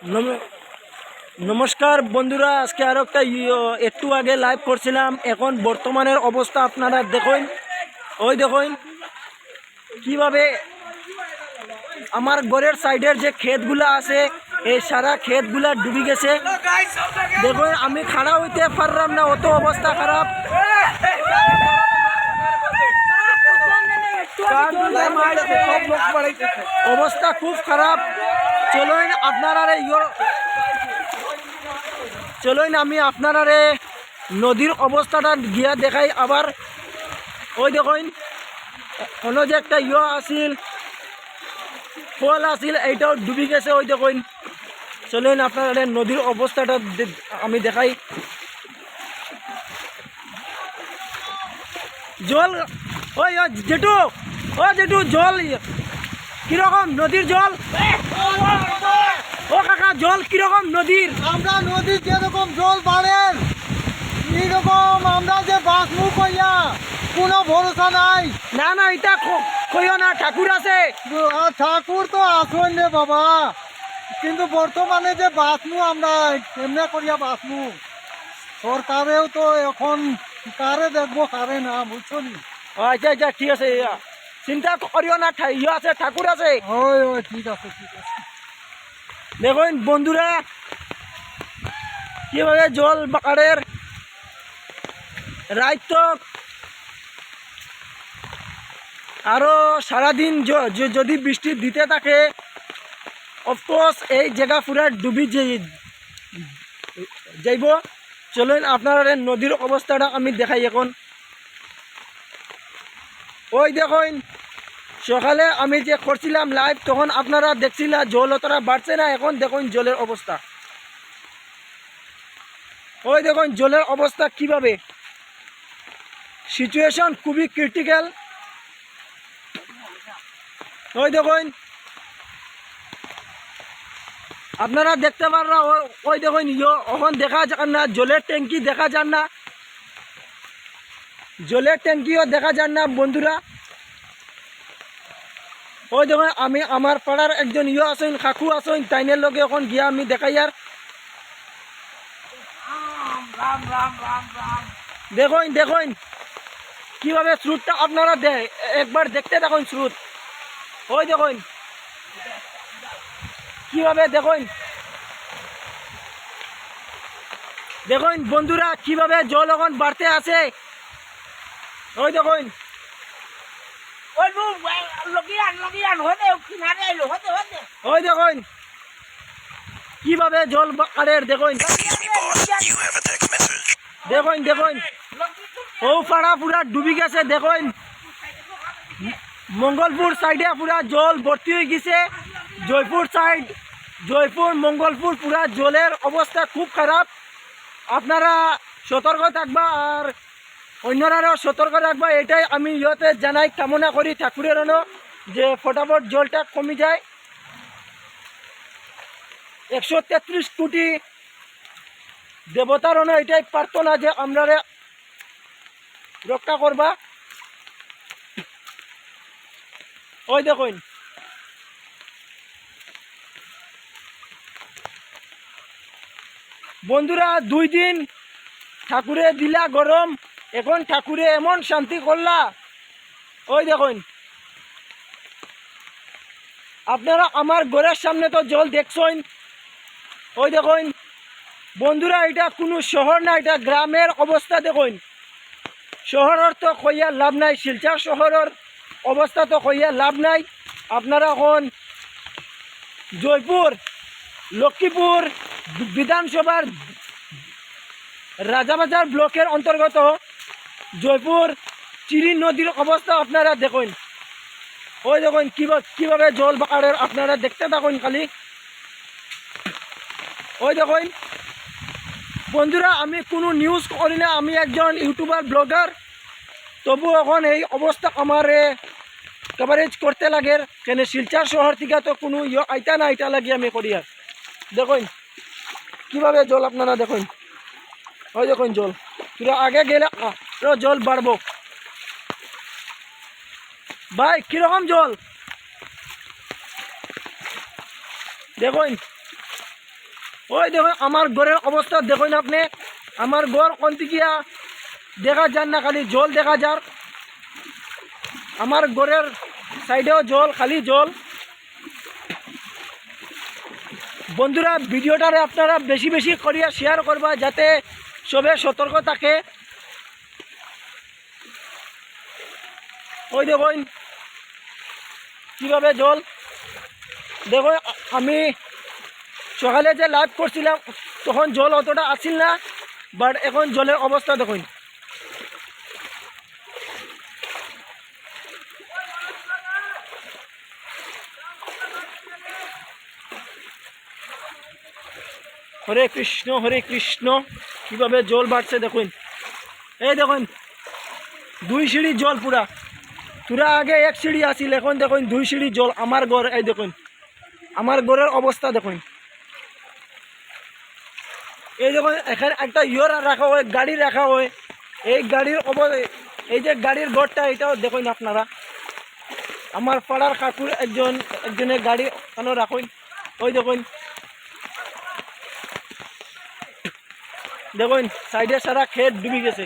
নম- নমস্কার বন্ধুরা, আজকে আরো একটা একটু আগে লাইভ করছিলাম। এখন বর্তমানের অবস্থা আপনারা দেখুন। ওই দেখুন কিভাবে আমার ঘরের সাইডের যে ক্ষেতগুলা আছে এই সারা ক্ষেতগুলা ডুবে গেছে। দেখুন আমি খাড়া হইতে পারলাম না, অত অবস্থা খারাপ। অবস্থা খুব খারাপ। চলুন আমি আপনারা নদীর অবস্থাটা গিয়া দেখাই। আবার ওই দেখুন অন্য যে একটা আছিল ফল আছিল, এইটাও ডুবি গেছে। ওই দেখুন, চলুন আপনারা নদীর অবস্থাটা আমি দেখাই। জল ওই জেঠু, ও জেঠু, জল কিরকম নদীর জল? ও কাকা, জল কিরকম নদীর? আমরা নদীর যেরকম জল বাড়েন এইরকম আমরা যে বাঁচমু কইয়া কোনো ভরসা নাই। না না, এটা কইও না, ঠাকুর আছে। ঠাকুর তো আসেন রে বাবা, কিন্তু বর্তমানে যে বাঁচমু আমরা কেমনে করিয়া বাঁচমু? সরকারেও তো এখন কারে দেখবো কারে না, বুঝছো নি? আচ্ছা আচ্ছা, ঠিক আছে, চিন্তা করিও না, আছে, ঠাকুর আছে। ওই ওই ঠিক আছে ঠিক আছে। দেখুন বন্ধুরা কিভাবে জল বাকারের রাইত আরো সারাদিন যদি বৃষ্টি দিতে থাকে, অফকোর্স এই জায়গা পুরা ডুবি যাইব। চলুন আপনারা নদীর অবস্থাটা আমি দেখাই এখন। ওই দেখুন সকালে আমি যে করছিলাম লাইভ, তখন আপনারা দেখছিলাম জল অতটা বাড়ছে না। এখন দেখুন জলের অবস্থা, ওই দেখুন জলের অবস্থা কিভাবে, সিচুয়েশন খুবই ক্রিটিক্যাল। ওই দেখুন আপনারা দেখতে পাররা, ওই দেখুন এখন দেখা যান না, জলের ট্যাঙ্কি দেখা যান না, জলের ট্যাঙ্কিও দেখা যান না বন্ধুরা। ওই দেখুন আমি আমার পাড়ার একজন আছেন, কাকু আছেন, তাইনের লগে এখন গিয়া আমি দেখাই। আর দেখুন দেখুন কিভাবে স্রোতটা আপনারা একবার দেখতে দেখুন স্রোত। ওই দেখুন কিভাবে, দেখুন দেখুন বন্ধুরা কিভাবে জল এখন বাড়তে আছে। ওই দেখুন ওই দেখুন কিভাবে জল বাড়ের, দেখুন দেখুন দেখুন ও পাড়া পুরা ডুবি গেছে। দেখুন মঙ্গলপুর সাইডে পুরা জল ভর্তি হয়ে গেছে। জয়পুর সাইড, জয়পুর মঙ্গলপুর পুরা জলের অবস্থা খুব খারাপ। আপনারা সতর্ক থাকবা আর অন্যরাও সতর্ক রাখবা, এটাই আমি জানাই, কামনা করি ঠাকুরের যে ফটাফট জলটা কমে যায়। 133 কোটি দেবতার এটাই প্রার্থনা যে আমরা রক্ষা করবা। ওই দেখুন বন্ধুরা 2 দিন ঠাকুরে দিলা গরম, এখন ঠাকুরে এমন শান্তি করলা। ওই দেখুন আপনারা আমার ঘরের সামনে তো জল দেখছেন। ওই দেখুন বন্ধুরা, এটা কোনো শহর না, এটা গ্রামের অবস্থা। দেখুন শহরের তো কইয়া লাভ নাই, শিলচর শহরের অবস্থা তো কইয়া লাভ নাই। আপনারা এখন জয়পুর লক্ষ্মীপুর বিধানসভার রাজাবাজার ব্লকের অন্তর্গত জয়পুর চিরি নদীর অবস্থা আপনারা দেখুন। ওই দেখুন কিভাবে জল বাড়ের, আপনারা দেখতে থাকুন খালি। ওই দেখুন বন্ধুরা, আমি কোনো নিউজ করি না, আমি একজন ইউটিউবার ব্লগার, তবু এখন এই অবস্থা আমার কভারেজ করতে লাগে। কেন শিলচর শহর থেকে তো কোনো আইতা না, আইতা লাগে আমি করি। আর দেখুন কীভাবে জল, আপনারা দেখুন। ওই দেখুন জল পুরো আগে গেলে জল বাড়বো। ভাই কীরকম জল দেখুন, ওই দেখুন আমার ঘরের অবস্থা দেখুন আপনি, আমার ঘর কোন দিকিয়া দেখা যান না, খালি জল দেখা যার। আমার ঘরের সাইডেও জল, খালি জল। বন্ধুরা ভিডিওটারে আপনারা বেশি বেশি করিয়া শেয়ার করবা যাতে সবে সতর্ক থাকে। ওই দেখুন কীভাবে জল। দেখো আমি সকালে যে লাইভ করছিলাম তখন জল অতটা আসছিল না, বাট এখন জলের অবস্থা দেখুন। হরে কৃষ্ণ, কীভাবে জল বাড়ছে দেখুন। এই দেখুন 2 সিঁড়ি জল পুরা, পুরা আগে 1 সিঁড়ি আসিল, এখন দেখুন 2 সিঁড়ি জল আমার ঘর। এই দেখুন আমার ঘরের অবস্থা দেখুন। এই দেখুন এখানে একটা ইয়র রাখা হয়, গাড়ি রাখা হয়। এই গাড়ির এই যে গাড়ির ঘরটা এটাও দেখুন আপনারা। আমার পাড়ার কাকুর একজনের গাড়ি কেন রাখুন। ওই দেখুন দেখুন সাইডে সারা ক্ষেত ডুবি গেছে।